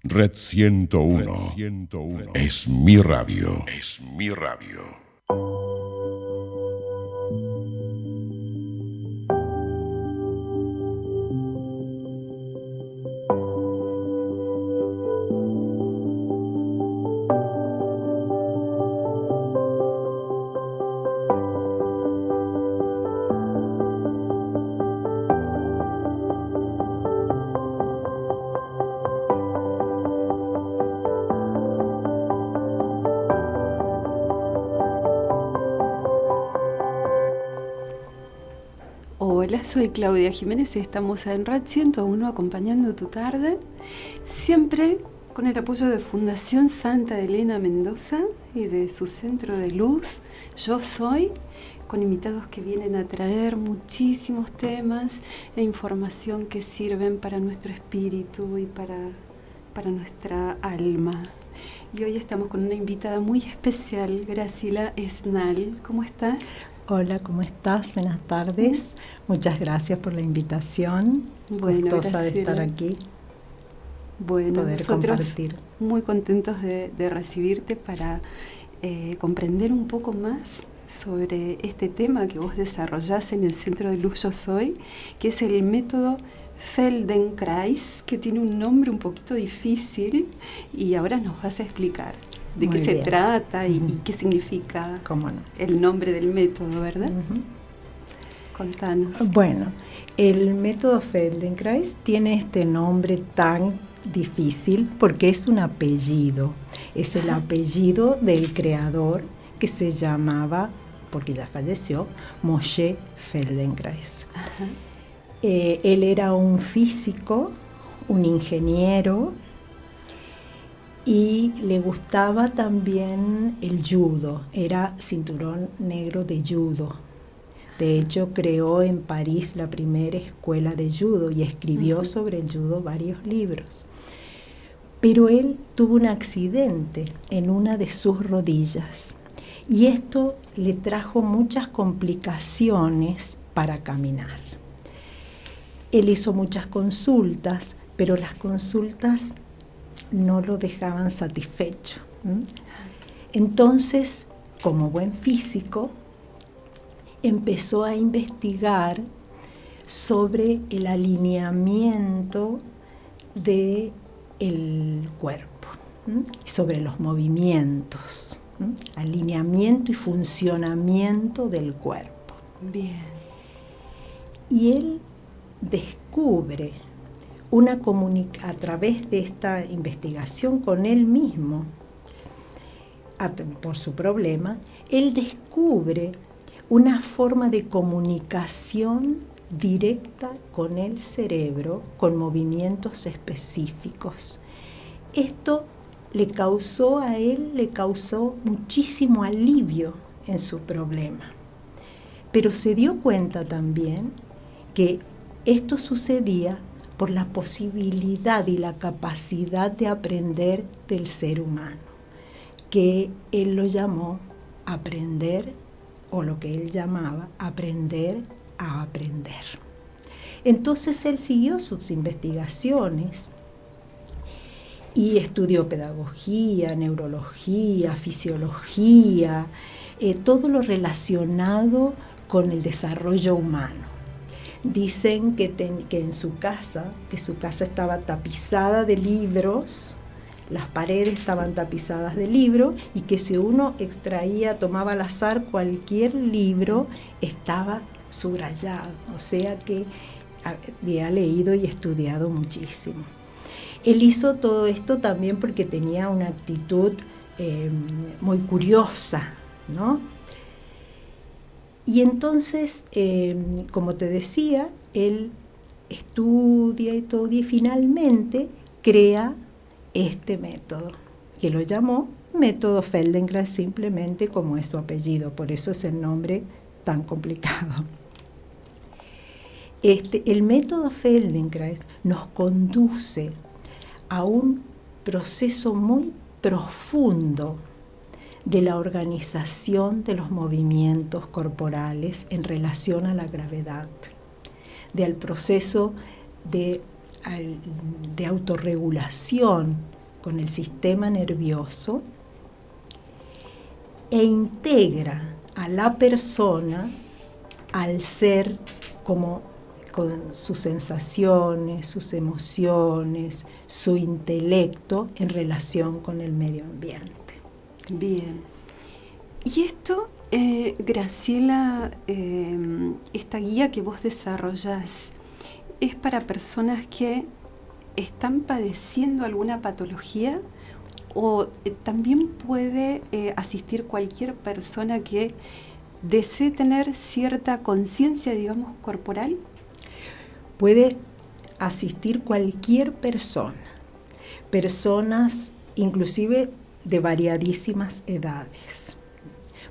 Red 101. Es mi radio. Es mi radio. Hola, soy Claudia Jiménez y estamos en Red 101 acompañando tu tarde, siempre con el apoyo de Fundación Santa Elena Mendoza y de su centro de luz, Yo Soy, con invitados que vienen a traer muchísimos temas e información que sirven para nuestro espíritu y para nuestra alma. Y hoy estamos con una invitada muy especial, Graciela Esnal. ¿Cómo estás? Hola, ¿cómo estás? Buenas tardes. Muchas gracias por la invitación. Bueno, gustosa de estar aquí. Bueno, poder nosotros compartir. Muy contentos de recibirte para comprender un poco más sobre este tema que vos desarrollás en el Centro de Luz Yo Soy, que es el método Feldenkrais, que tiene un nombre un poquito difícil y ahora nos vas a explicar de Muy qué se bien. trata y qué significa ¿Cómo no? el nombre del método, ¿verdad? Contanos. Bueno, el método Feldenkrais tiene este nombre tan difícil porque es un apellido. Es el apellido del creador que se llamaba, porque ya falleció, Moshe Feldenkrais. Él era un físico, un ingeniero, y le gustaba también el judo. Era cinturón negro de judo. De hecho, creó en París la primera escuela de judo y escribió sobre el judo varios libros. Pero él tuvo un accidente en una de sus rodillas y esto le trajo muchas complicaciones para caminar. Él hizo muchas consultas, pero las consultas no lo dejaban satisfecho. Entonces, como buen físico, empezó a investigar sobre el alineamiento del cuerpo, sobre los movimientos, alineamiento y funcionamiento del cuerpo. Bien. Y él descubre a través de esta investigación con él mismo, por su problema, él descubre una forma de comunicación directa con el cerebro, con movimientos específicos. Esto le causó muchísimo alivio en su problema. Pero se dio cuenta también que esto sucedía por la posibilidad y la capacidad de aprender del ser humano, que él lo llamó aprender, o lo que él llamaba aprender a aprender. Entonces él siguió sus investigaciones y estudió pedagogía, neurología, fisiología, todo lo relacionado con el desarrollo humano. Dicen que en su casa estaba tapizada de libros, las paredes estaban tapizadas de libros, y que si uno tomaba al azar cualquier libro, estaba subrayado, o sea que había leído y estudiado muchísimo. Él hizo todo esto también porque tenía una actitud muy curiosa, ¿no? Y entonces, como te decía, él estudia y finalmente crea este método, que lo llamó método Feldenkrais simplemente como es su apellido, por eso es el nombre tan complicado. El método Feldenkrais nos conduce a un proceso muy profundo de la organización de los movimientos corporales en relación a la gravedad, del proceso de autorregulación con el sistema nervioso e integra a la persona al ser como con sus sensaciones, sus emociones, su intelecto en relación con el medio ambiente. Bien. Y esto, Graciela, esta guía que vos desarrollás, ¿es para personas que están padeciendo alguna patología o también puede asistir cualquier persona que desee tener cierta conciencia, digamos, corporal? Puede asistir cualquier persona, personas inclusive de variadísimas edades,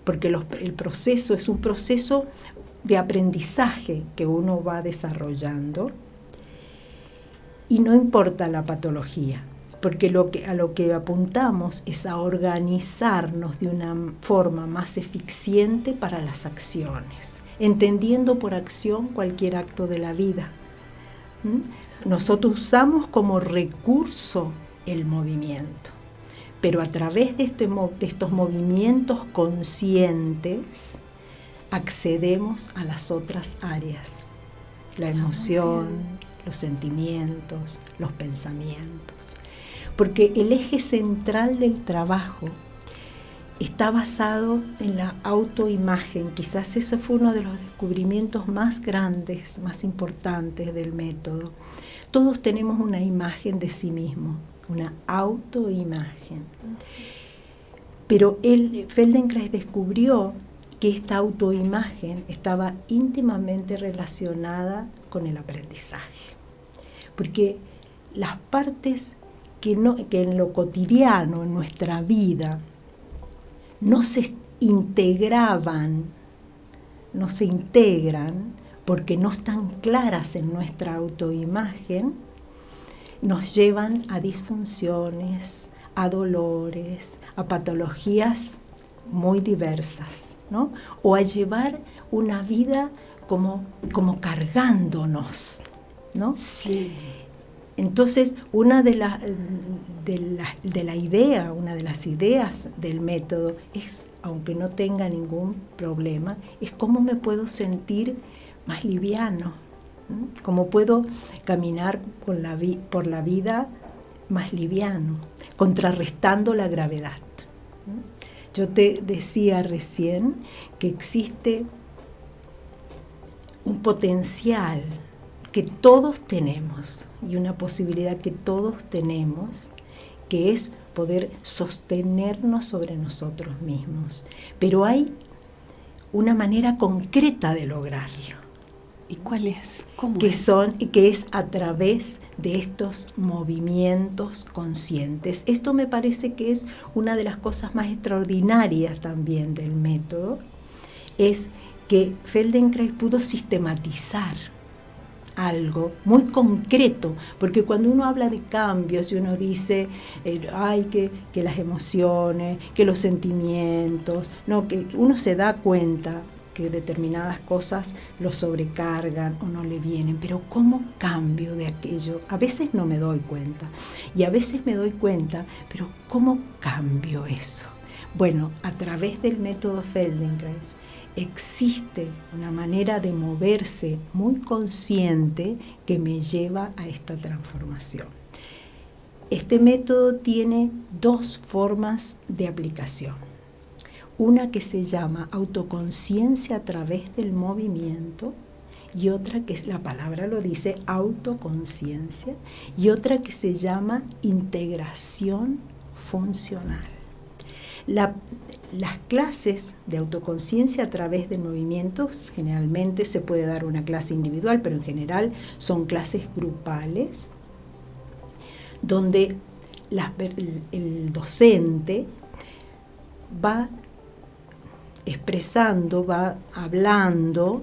porque el proceso es un proceso de aprendizaje que uno va desarrollando y no importa la patología, porque a lo que apuntamos es a organizarnos de una forma más eficiente para las acciones, entendiendo por acción cualquier acto de la vida. Nosotros usamos como recurso el movimiento, pero a través de estos movimientos conscientes accedemos a las otras áreas, la emoción, los sentimientos, los pensamientos, porque el eje central del trabajo está basado en la autoimagen. Quizás ese fue uno de los descubrimientos más grandes, más importantes del método. Todos tenemos una imagen de sí mismo, una autoimagen. Pero Feldenkrais descubrió que esta autoimagen estaba íntimamente relacionada con el aprendizaje. Porque las partes que en lo cotidiano, en nuestra vida, no se integran porque no están claras en nuestra autoimagen, nos llevan a disfunciones, a dolores, a patologías muy diversas, ¿no? O a llevar una vida como cargándonos, ¿no? Sí. Entonces, una de las ideas del método es, aunque no tenga ningún problema, es cómo me puedo sentir más liviano, ¿no? Cómo puedo caminar por la vida más liviano, contrarrestando la gravedad, ¿no? Yo te decía recién que existe un potencial que todos tenemos y una posibilidad que todos tenemos, que es poder sostenernos sobre nosotros mismos. Pero hay una manera concreta de lograrlo. ¿Y cuál es? ¿Cómo que es? Que es a través de estos movimientos conscientes. Esto me parece que es una de las cosas más extraordinarias también del método, es que Feldenkrais pudo sistematizar algo muy concreto, porque cuando uno habla de cambios y uno dice que las emociones, que los sentimientos, no, que uno se da cuenta que determinadas cosas lo sobrecargan o no le vienen, pero ¿cómo cambio de aquello? A veces no me doy cuenta y a veces me doy cuenta, pero ¿cómo cambio eso? Bueno, a través del método Feldenkrais existe una manera de moverse muy consciente que me lleva a esta transformación. Este método tiene dos formas de aplicación. Una que se llama autoconciencia a través del movimiento y otra que la palabra lo dice, autoconciencia, y otra que se llama integración funcional. Las clases de autoconciencia a través de movimientos, generalmente se puede dar una clase individual, pero en general son clases grupales, donde el docente va expresando, va hablando,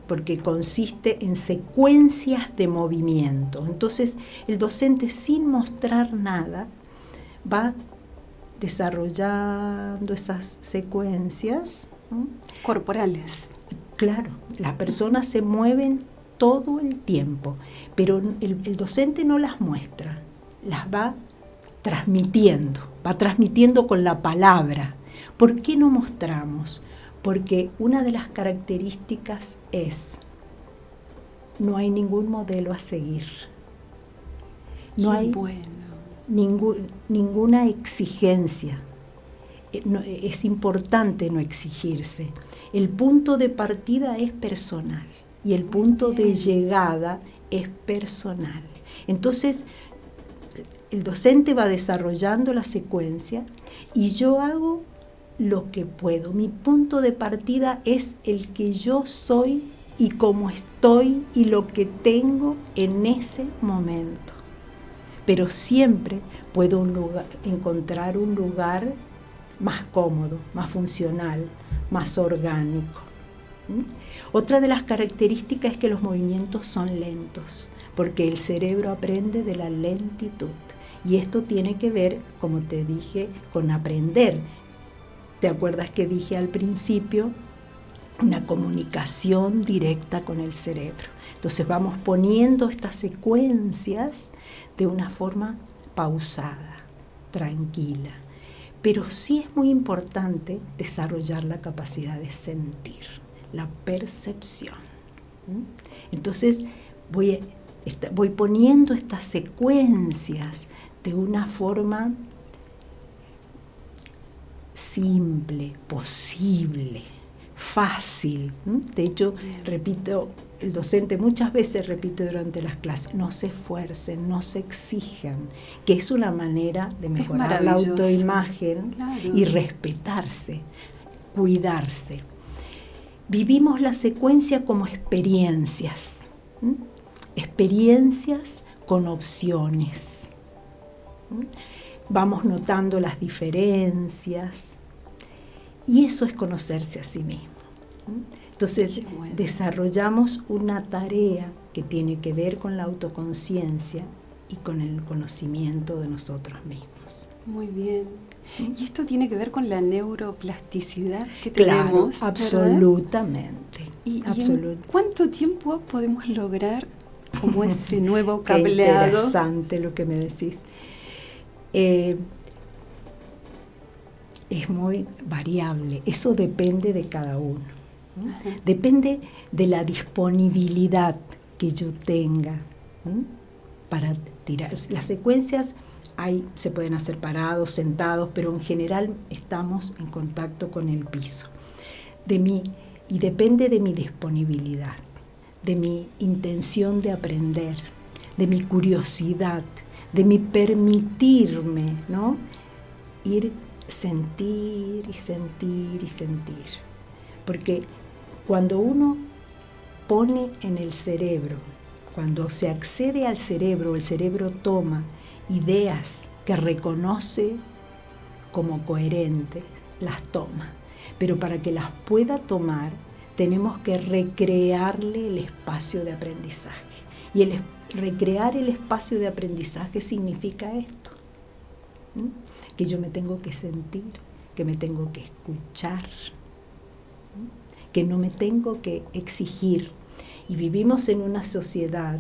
porque consiste en secuencias de movimiento. Entonces, el docente, sin mostrar nada, va desarrollando esas secuencias corporales. Claro, las personas se mueven todo el tiempo, pero el docente no las muestra, las va transmitiendo, va transmitiendo con la palabra. ¿Por qué no mostramos? Porque una de las características es, no hay ningún modelo a seguir. No hay ninguna exigencia. Es importante no exigirse. El punto de partida es personal y el punto de llegada es personal. Entonces, el docente va desarrollando la secuencia y yo hago lo que puedo. Mi punto de partida es el que yo soy y cómo estoy y lo que tengo en ese momento. Pero siempre puedo encontrar un lugar más cómodo, más funcional, más orgánico. Otra de las características es que los movimientos son lentos, porque el cerebro aprende de la lentitud. Y esto tiene que ver, como te dije, con aprender. ¿Te acuerdas que dije al principio? Una comunicación directa con el cerebro. Entonces vamos poniendo estas secuencias de una forma pausada, tranquila. Pero sí es muy importante desarrollar la capacidad de sentir, la percepción. Entonces voy poniendo estas secuencias de una forma simple, posible, fácil. De hecho, repito, el docente muchas veces repite durante las clases, no se esfuercen, no se exijan, que es una manera de mejorar la autoimagen, claro, y respetarse, cuidarse. Vivimos la secuencia como experiencias, experiencias con opciones. Vamos notando las diferencias y eso es conocerse a sí mismo. Entonces desarrollamos una tarea que tiene que ver con la autoconciencia y con el conocimiento de nosotros mismos. Muy bien. Y esto tiene que ver con la neuroplasticidad que claro, tenemos. Absolutamente. ¿Y en cuánto tiempo podemos lograr como ese nuevo cableado? Qué interesante lo que me decís. Es muy variable, eso depende de cada uno, ¿no? Depende de la disponibilidad que yo tenga, ¿no? Para tirar. Las secuencias se pueden hacer parados, sentados, pero en general estamos en contacto con el piso. Y depende de mi disponibilidad, de mi intención de aprender, de mi curiosidad, de mi permitirme, ¿no? Sentir y sentir y sentir. Porque cuando uno pone en el cerebro, cuando se accede al cerebro, el cerebro toma ideas que reconoce como coherentes, las toma. Pero para que las pueda tomar, tenemos que recrearle el espacio de aprendizaje. Y recrear el espacio de aprendizaje significa esto, que yo me tengo que sentir, que me tengo que escuchar, que no me tengo que exigir. Y vivimos en una sociedad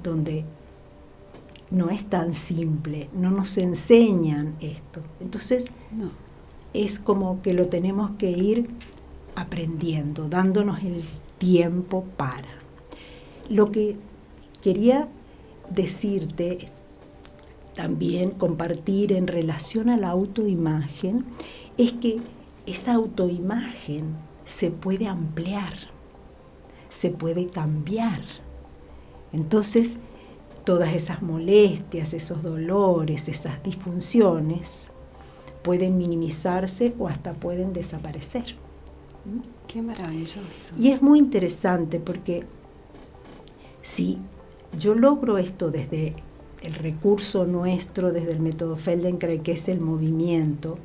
donde no es tan simple, no nos enseñan esto. Entonces, es como que lo tenemos que ir aprendiendo, dándonos el tiempo para. Lo que quería decirte, también compartir en relación a la autoimagen, es que esa autoimagen se puede ampliar, se puede cambiar. Entonces, todas esas molestias, esos dolores, esas disfunciones pueden minimizarse o hasta pueden desaparecer. Qué maravilloso. Y es muy interesante porque si yo logro esto desde el recurso nuestro, desde el método Feldenkrais, que es el movimiento,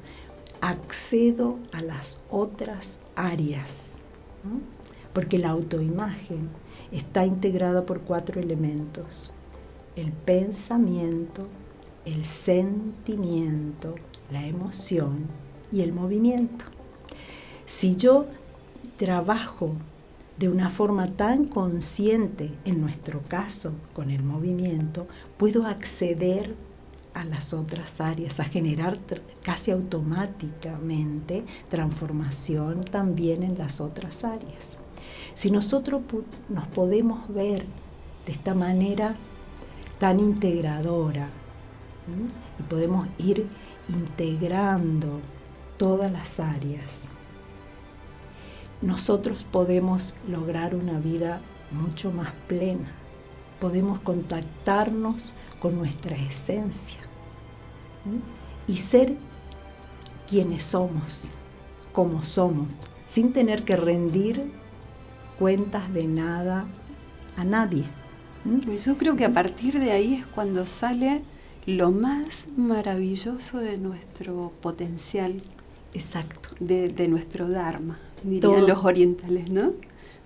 accedo a las otras áreas, ¿no? Porque la autoimagen está integrada por 4 elementos: el pensamiento, el sentimiento, la emoción y el movimiento. Si yo trabajo de una forma tan consciente, en nuestro caso, con el movimiento, puedo acceder a las otras áreas, a generar casi automáticamente transformación también en las otras áreas. Si nosotros nos podemos ver de esta manera tan integradora, y podemos ir integrando todas las áreas, nosotros podemos lograr una vida mucho más plena. Podemos contactarnos con nuestra esencia y ser quienes somos, como somos, sin tener que rendir cuentas de nada a nadie. Yo creo que a partir de ahí es cuando sale lo más maravilloso de nuestro potencial. Exacto. De nuestro Dharma, dirían los orientales, ¿no?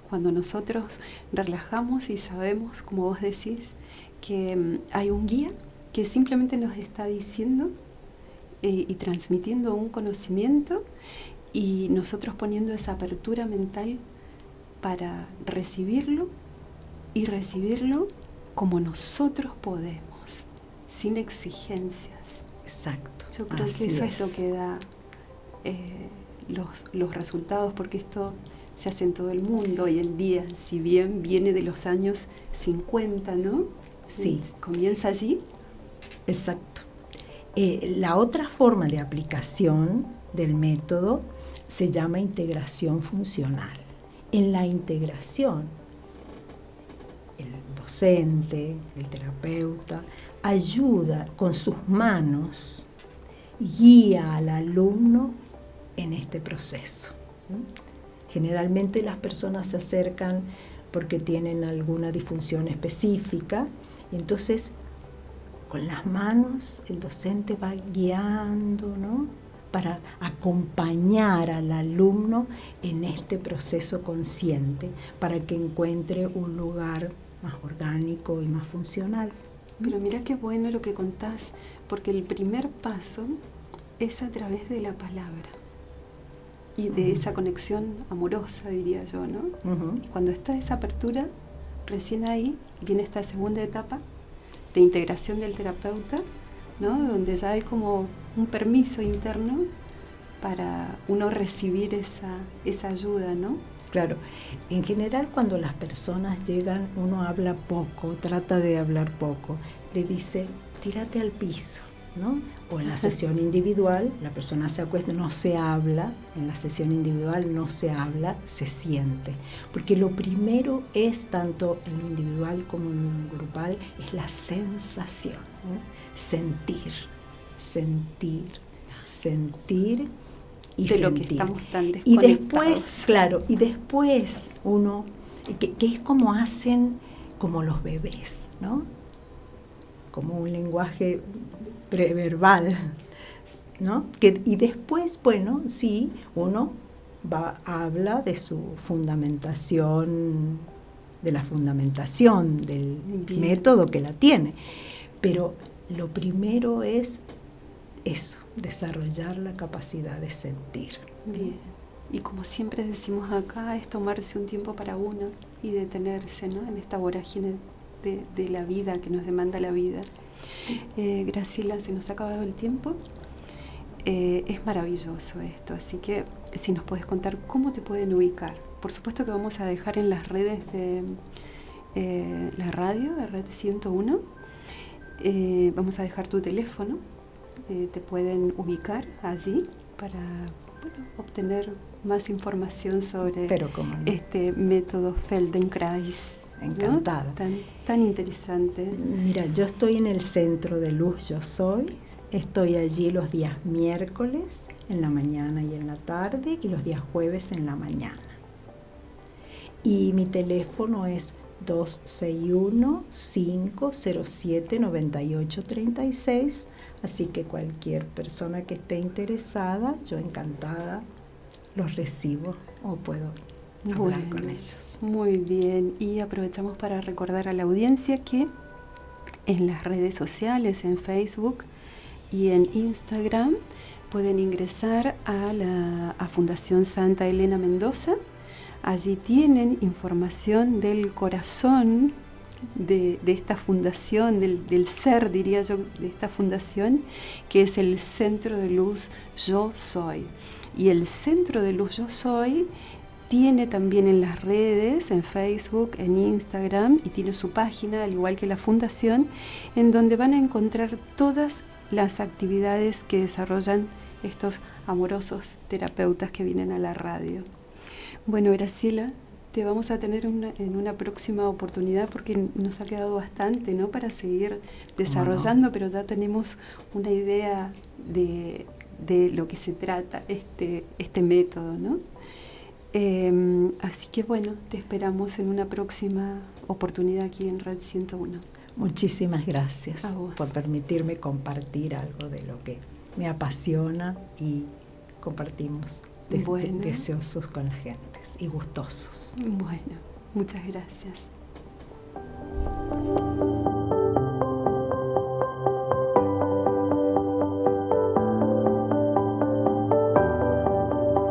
Cuando nosotros relajamos y sabemos, como vos decís, que hay un guía que simplemente nos está diciendo y transmitiendo un conocimiento, y nosotros poniendo esa apertura mental para recibirlo y recibirlo como nosotros podemos, sin exigencias. Exacto. Yo creo que eso es lo que da los resultados, porque esto se hace en todo el mundo hoy en día, si bien viene de los años 50, ¿no? Sí. Comienza allí. Exacto. La otra forma de aplicación del método se llama integración funcional. En la integración, el docente, el terapeuta, ayuda con sus manos, guía al alumno en este proceso. Generalmente las personas se acercan porque tienen alguna disfunción específica, y entonces con las manos el docente va guiando, ¿no?, para acompañar al alumno en este proceso consciente, para que encuentre un lugar más orgánico y más funcional. Pero mira qué bueno lo que contás, porque el primer paso es a través de la palabra y de esa conexión amorosa, diría yo, ¿no? Cuando está esa apertura, recién ahí viene esta segunda etapa de integración del terapeuta, ¿no? Donde ya hay como un permiso interno para uno recibir esa ayuda, ¿no? Claro, en general cuando las personas llegan, uno habla poco, trata de hablar poco, le dice, tírate al piso, ¿no? O en la sesión individual, la persona se acuesta, no se habla, en la sesión individual no se habla, se siente. Porque lo primero es, tanto en lo individual como en lo grupal, es la sensación, ¿no? Sentir y de sentir. Lo que estamos tan desconectados. Y después, claro, y después uno, que es como hacen como los bebés, ¿no? Como un lenguaje preverbal, ¿no? Y después, bueno, sí, uno habla de su fundamentación, de la fundamentación del método que la tiene. Pero lo primero es eso, desarrollar la capacidad de sentir. Bien. Y como siempre decimos acá, es tomarse un tiempo para uno y detenerse, ¿no?, en esta vorágine de la vida que nos demanda la vida. Graciela, se nos ha acabado el tiempo. Es maravilloso esto, así que si nos puedes contar cómo te pueden ubicar. Por supuesto que vamos a dejar en las redes de la radio, de Red 101. Vamos a dejar tu teléfono. Te pueden ubicar allí para obtener más información sobre este método Feldenkrais. Encantada. ¿No? Tan interesante. Mira, yo estoy en el Centro de Luz Yo Soy. Estoy allí los días miércoles en la mañana y en la tarde, y los días jueves en la mañana. Y mi teléfono es 261-507-9836, así que cualquier persona que esté interesada, yo encantada los recibo o puedo hablar con ellos. Muy bien, y aprovechamos para recordar a la audiencia que en las redes sociales, en Facebook y en Instagram, pueden ingresar a Fundación Santa Elena Mendoza. Allí tienen información del corazón de esta fundación, del ser, diría yo, de esta fundación, que es el Centro de Luz Yo Soy. Y el Centro de Luz Yo Soy tiene también en las redes, en Facebook, en Instagram, y tiene su página, al igual que la fundación, en donde van a encontrar todas las actividades que desarrollan estos amorosos terapeutas que vienen a la radio. Bueno, Graciela, te vamos a tener en una próxima oportunidad porque nos ha quedado bastante, ¿no?, para seguir desarrollando, pero ya tenemos una idea de lo que se trata este método, ¿no? Así que bueno, te esperamos en una próxima oportunidad aquí en Red 101. Muchísimas gracias por permitirme compartir algo de lo que me apasiona y compartimos deseosos con las gentes y gustosos. Bueno, muchas gracias.